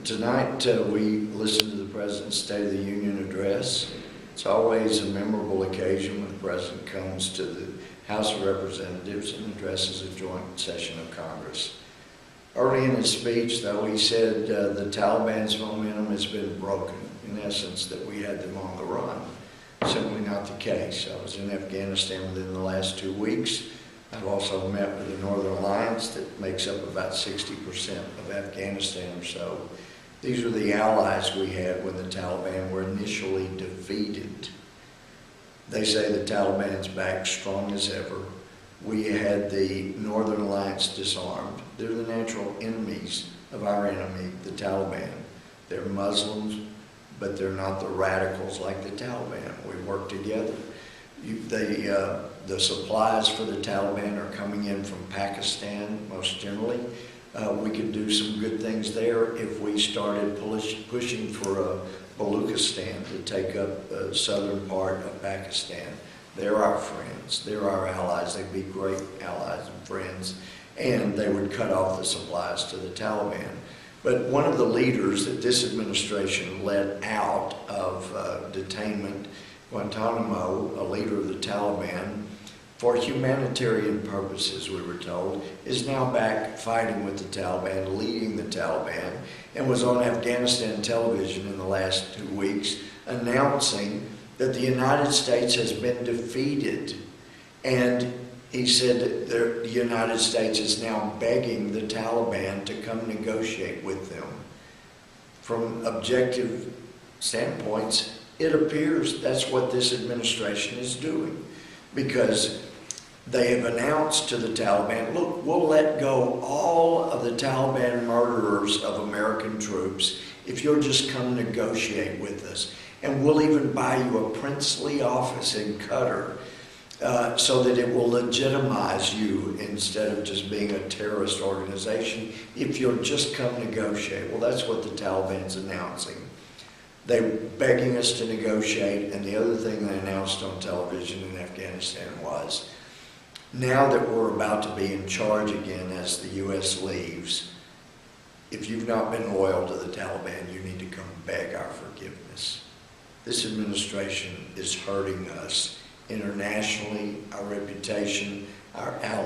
Tonight we listened to the President's State of the Union address. It's always a memorable occasion when the President comes to the House of Representatives and addresses a joint session of Congress. Early in his speech, though, he said the Taliban's momentum has been broken. In essence, that we had them on the run. Simply not the case. I was in Afghanistan within the last 2 weeks. I've also met with the Northern Alliance that makes up about 60% of Afghanistan or so. These are the allies we had when the Taliban were initially defeated. They say the Taliban's back strong as ever. We had the Northern Alliance disarmed. They're the natural enemies of our enemy, the Taliban. They're Muslims, but they're not the radicals like the Taliban. We work together. The supplies for the Taliban are coming in from Pakistan, most generally. We could do some good things there if we started pushing for Balochistan to take up the southern part of Pakistan. They're our friends. They're our allies. They'd be great allies and friends, and they would cut off the supplies to the Taliban. But one of the leaders that this administration let out of detainment, Guantanamo, a leader of the Taliban, for humanitarian purposes, we were told, is now back fighting with the Taliban, leading the Taliban, and was on Afghanistan television in the last 2 weeks announcing that the United States has been defeated. And he said that the United States is now begging the Taliban to come negotiate with them. From objective standpoints, it appears that's what this administration is doing, because they have announced to the Taliban, look, we'll let go all of the Taliban murderers of American troops if you'll just come negotiate with us. And we'll even buy you a princely office in Qatar so that it will legitimize you instead of just being a terrorist organization if you'll just come negotiate. Well, that's what the Taliban's announcing. They're begging us to negotiate, and the other thing they announced on television in Afghanistan was, now that we're about to be in charge again as the U.S. leaves, if you've not been loyal to the Taliban, you need to come beg our forgiveness. This administration is hurting us internationally, our reputation, our allies.